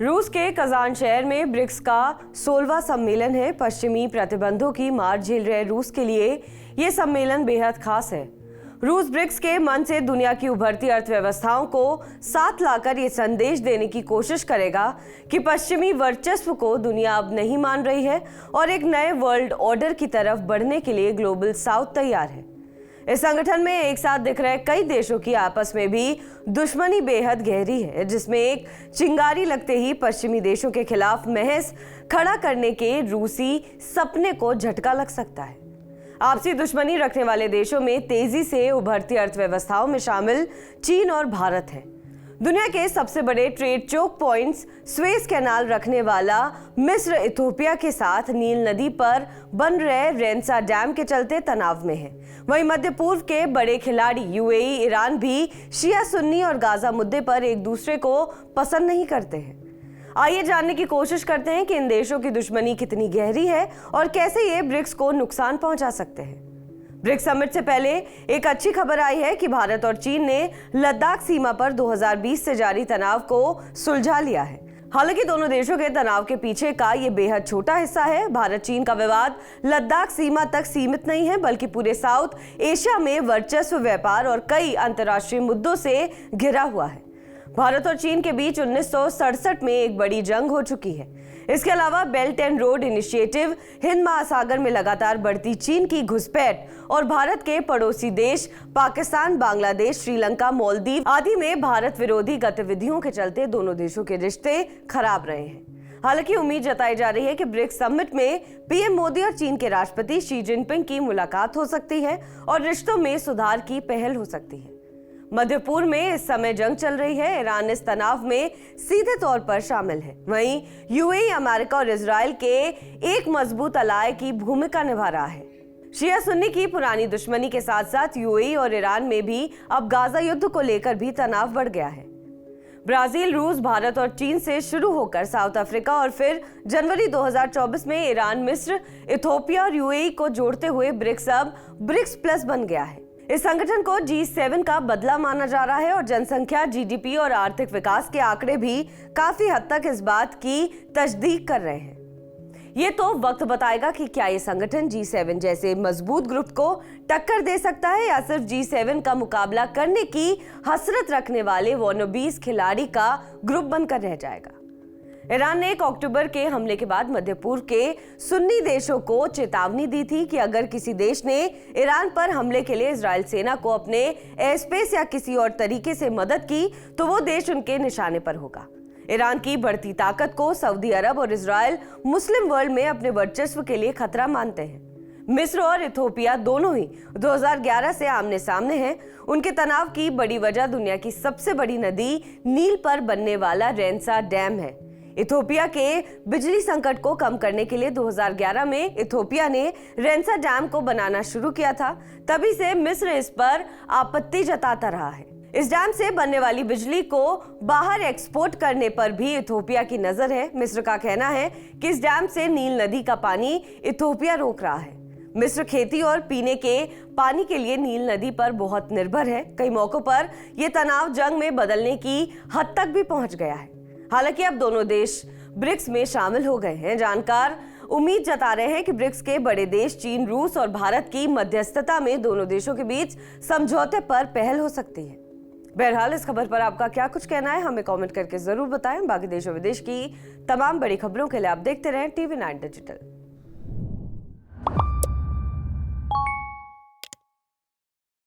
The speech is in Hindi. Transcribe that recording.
रूस के कजान शहर में ब्रिक्स का 16वां सम्मेलन है। पश्चिमी प्रतिबंधों की मार झेल रहे रूस के लिए ये सम्मेलन बेहद खास है। रूस ब्रिक्स के मंच से दुनिया की उभरती अर्थव्यवस्थाओं को साथ लाकर ये संदेश देने की कोशिश करेगा कि पश्चिमी वर्चस्व को दुनिया अब नहीं मान रही है और एक नए वर्ल्ड ऑर्डर की तरफ बढ़ने के लिए ग्लोबल साउथ तैयार है। इस संगठन में एक साथ दिख रहे कई देशों की आपस में भी दुश्मनी बेहद गहरी है, जिसमें एक चिंगारी लगते ही पश्चिमी देशों के खिलाफ महज खड़ा करने के रूसी सपने को झटका लग सकता है। आपसी दुश्मनी रखने वाले देशों में तेजी से उभरती अर्थव्यवस्थाओं में शामिल चीन और भारत है। दुनिया के सबसे बड़े trade choke points Suez canal रखने वाला मिस्र इथोपिया के साथ नील नदी पर बन रहे रेंसा डैम के चलते तनाव में है। वहीं मध्य पूर्व के बड़े खिलाड़ी यूएई, ईरान भी शिया सुन्नी और गाजा मुद्दे पर एक दूसरे को पसंद नहीं करते हैं। आइए जानने की कोशिश करते हैं कि इन देशों की दुश्मनी कितनी गहरी है और कैसे ये ब्रिक्स को नुकसान पहुंचा सकते हैं। ब्रिक्स समिट से पहले एक अच्छी खबर आई है कि भारत और चीन ने लद्दाख सीमा पर 2020 से जारी तनाव को सुलझा लिया है। हालांकि दोनों देशों के तनाव के पीछे का ये बेहद छोटा हिस्सा है। भारत चीन का विवाद लद्दाख सीमा तक सीमित नहीं है, बल्कि पूरे साउथ एशिया में वर्चस्व, व्यापार और कई अंतर्राष्ट्रीय मुद्दों से घिरा हुआ है। भारत और चीन के बीच 1967 में एक बड़ी जंग हो चुकी है। इसके अलावा belt and road initiative, Hind महासागर में लगातार बढ़ती चीन की घुसपैठ और भारत के पड़ोसी देश पाकिस्तान, बांग्लादेश, श्रीलंका, मालदीव आदि में भारत विरोधी गतिविधियों के चलते दोनों देशों के रिश्ते खराब रहे हैं। हालांकि उम्मीद जताई जा रही है कि ब्रिक्स समिट में पीएम मोदी और चीन के राष्ट्रपति शी जिनपिंग की मुलाकात हो सकती है और रिश्तों में सुधार की पहल हो सकती है। मध्य पूर्व में इस समय जंग चल रही है। ईरान इस तनाव में सीधे तौर पर शामिल है। वहीं यूएई, अमेरिका और इजराइल के एक मजबूत अलाय की भूमिका निभा रहा है। शिया सुन्नी की पुरानी दुश्मनी के साथ साथ यूएई और ईरान में भी अब गाजा युद्ध को लेकर भी तनाव बढ़ गया है। ब्राजील, रूस, भारत और चीन से शुरू होकर साउथ अफ्रीका और फिर जनवरी 2024 में ईरान, मिस्र, इथोपिया और यूएई को जोड़ते हुए ब्रिक्स अब ब्रिक्स प्लस बन गया है। इस संगठन को G7 का बदला माना जा रहा है और जनसंख्या, जीडीपी और आर्थिक विकास के आंकड़े भी काफी हद तक इस बात की तस्दीक कर रहे हैं। ये तो वक्त बताएगा कि क्या ये संगठन G7 जैसे मजबूत ग्रुप को टक्कर दे सकता है या सिर्फ G7 का मुकाबला करने की हसरत रखने वाले वॉनबीज खिलाड़ी का ग्रुप बनकर रह जाएगा। ईरान ने 1 अक्टूबर के हमले के बाद मध्य पूर्व के सुन्नी देशों को चेतावनी दी थी कि अगर किसी देश ने ईरान पर हमले के लिए इजराइल सेना को अपने एयर स्पेस या किसी और तरीके से मदद की तो वो देश उनके निशाने पर होगा। ईरान की बढ़ती ताकत को सऊदी अरब और इजराइल मुस्लिम वर्ल्ड में अपने वर्चस्व के लिए खतरा मानते हैं। मिस्र और इथोपिया दोनों ही 2011 से आमने सामने हैं। उनके तनाव की बड़ी वजह दुनिया की सबसे बड़ी नदी नील पर बनने वाला रेंसा डैम है। इथोपिया के बिजली संकट को कम करने के लिए 2011 में इथोपिया ने रेंसा डैम को बनाना शुरू किया था। तभी से मिस्र इस पर आपत्ति जताता रहा है। इस डैम से बनने वाली बिजली को बाहर एक्सपोर्ट करने पर भी इथोपिया की नजर है। मिस्र का कहना है कि इस डैम से नील नदी का पानी इथोपिया रोक रहा है। मिस्र खेती और पीने के पानी के लिए नील नदी पर बहुत निर्भर है। कई मौकों पर यह तनाव जंग में बदलने की हद तक भी पहुंच गया है। हालांकि अब दोनों देश ब्रिक्स में शामिल हो गए हैं। जानकार उम्मीद जता रहे हैं कि ब्रिक्स के बड़े देश चीन, रूस और भारत की मध्यस्थता में दोनों देशों के बीच समझौते पर पहल हो सकती है। बहरहाल इस खबर पर आपका क्या कुछ कहना है, हमें कमेंट करके जरूर बताएं। बाकी देश और विदेश की तमाम बड़ी खबरों के लिए आप देखते रहें TV9 डिजिटल।